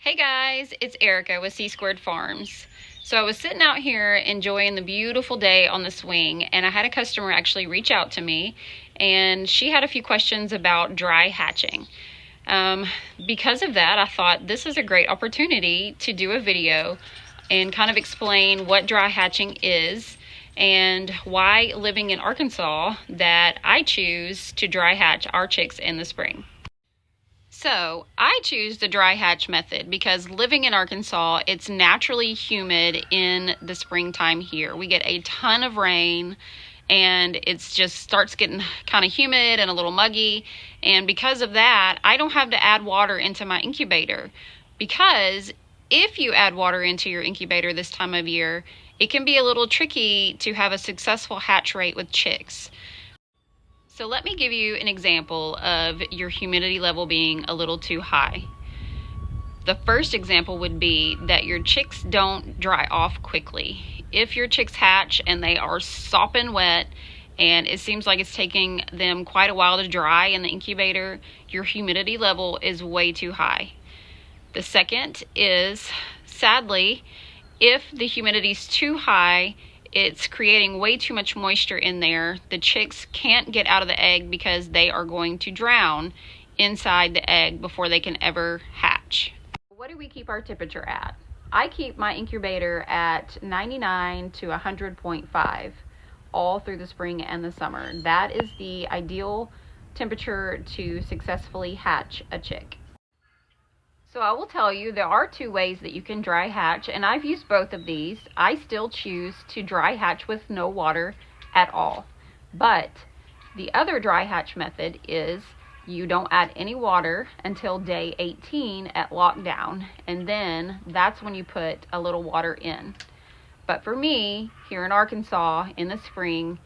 Hey guys, it's Erica with C Squared Farms. So I was sitting out here enjoying the beautiful day on the swing, and I had a customer actually reach out to me, and she had a few questions about dry hatching. Because of that, I thought this is a great opportunity to do a video and kind of explain what dry hatching is and why, living in Arkansas, that I choose to dry hatch our chicks in the spring. So I choose the dry hatch method because living in Arkansas, it's naturally humid in the springtime here. We get a ton of rain and it's just starts getting kind of humid and a little muggy. And because of that, I don't have to add water into my incubator, because if you add water into your incubator this time of year, it can be a little tricky to have a successful hatch rate with chicks. So let me give you an example of your humidity level being a little too high. The first example would be that your chicks don't dry off quickly. If your chicks hatch and they are sopping wet and it seems like it's taking them quite a while to dry in the incubator, your humidity level is way too high. The second is, sadly, if the humidity is too high, it's creating way too much moisture in there. The chicks can't get out of the egg because they are going to drown inside the egg before they can ever hatch. What do we keep our temperature at? I keep my incubator at 99 to 100.5 all through the spring and the summer. That is the ideal temperature to successfully hatch a chick. So I will tell you, there are two ways that you can dry hatch, and I've used both of these. I still choose to dry hatch with no water at all. But the other dry hatch method is you don't add any water until day 18 at lockdown, and then that's when you put a little water in. But for me, here in Arkansas in the spring,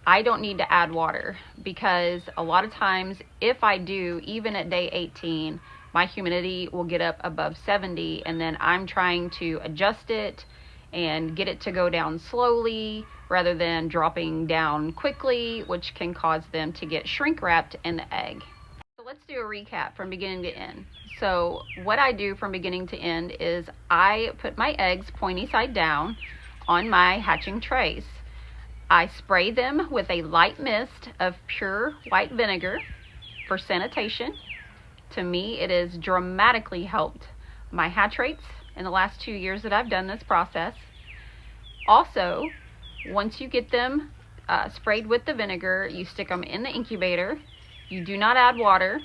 I don't need to add water, because a lot of times if I do, even at day 18, my humidity will get up above 70, and then I'm trying to adjust it and get it to go down slowly rather than dropping down quickly, which can cause them to get shrink wrapped in the egg. So let's do a recap from beginning to end. So what I do from beginning to end is I put my eggs pointy side down on my hatching trays. I spray them with a light mist of pure white vinegar for sanitation. To me, it has dramatically helped my hatch rates in the last 2 years that I've done this process. Also, once you get them sprayed with the vinegar, you stick them in the incubator. You do not add water.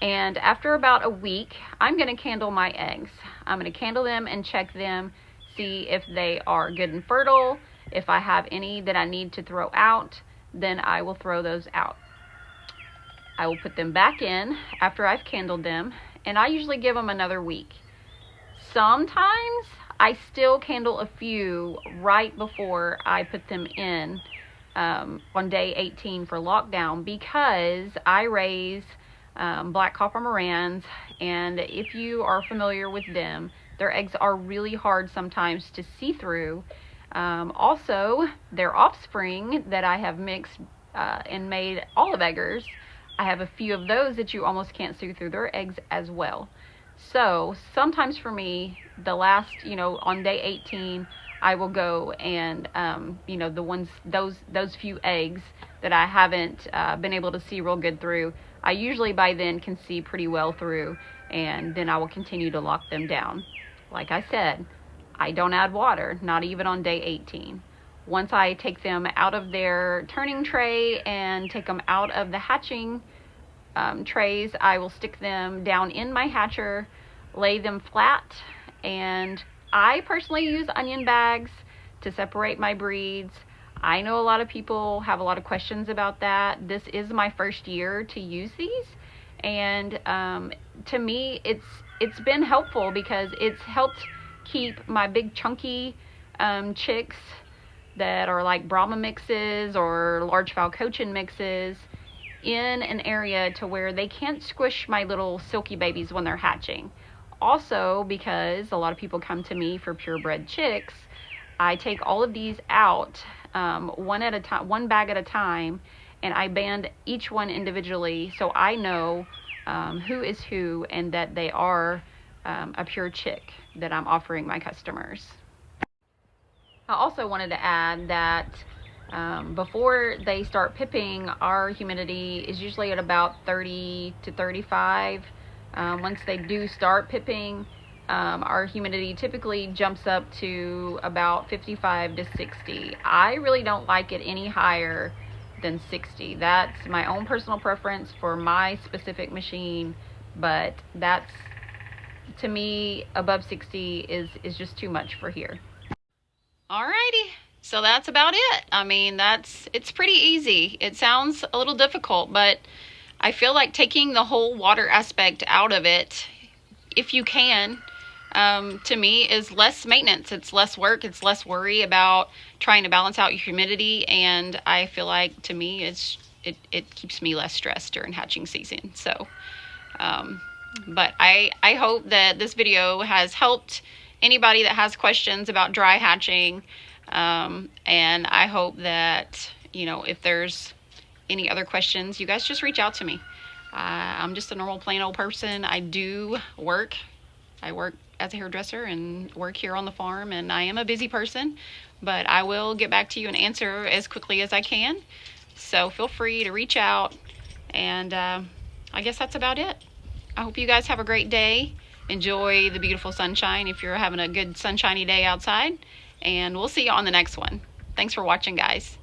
And after about a week, I'm going to candle my eggs. I'm going to candle them and check them, see if they are good and fertile. If I have any that I need to throw out, then I will throw those out. I will put them back in after I've candled them, and I usually give them another week. Sometimes I still candle a few right before I put them in on day 18 for lockdown, because I raise black copper Morans, and if you are familiar with them, their eggs are really hard sometimes to see through. Also, their offspring that I have mixed and made olive eggers, I have a few of those that you almost can't see through their eggs as well. So sometimes for me, the last, on day 18, I will go and, the ones, those few eggs that I haven't been able to see real good through, I usually by then can see pretty well through, and then I will continue to lock them down. Like I said, I don't add water, not even on day 18. Once I take them out of their turning tray and take them out of the hatching trays, I will stick them down in my hatcher, lay them flat, and I personally use onion bags to separate my breeds. I know a lot of people have a lot of questions about that. This is my first year to use these, and to me it's been helpful because it's helped keep my big chunky chicks that are like Brahma mixes or large fowl Cochin mixes in an area to where they can't squish my little silky babies when they're hatching. Also, because a lot of people come to me for purebred chicks, I take all of these out one bag at a time, and I band each one individually so I know who is who and that they are a pure chick that I'm offering my customers. I also wanted to add that before they start pipping, our humidity is usually at about 30 to 35. Once they do start pipping, our humidity typically jumps up to about 55 to 60. I really don't like it any higher than 60. That's my own personal preference for my specific machine, but that's, to me, above 60 is just too much for here. Alrighty, so that's about it. I mean, it's pretty easy. It sounds a little difficult, but I feel like taking the whole water aspect out of it, if you can, to me, is less maintenance. It's less work. It's less worry about trying to balance out your humidity, and I feel like, to me, it keeps me less stressed during hatching season. So, but I hope that this video has helped anybody that has questions about dry hatching, and I hope that, if there's any other questions, you guys just reach out to me. I'm just a normal plain old person. I work as a hairdresser and work here on the farm, and I am a busy person, but I will get back to you and answer as quickly as I can. So feel free to reach out, and I guess that's about it. I hope you guys have a great day. Enjoy the beautiful sunshine if you're having a good sunshiny day outside, and we'll see you on the next one. Thanks for watching, guys.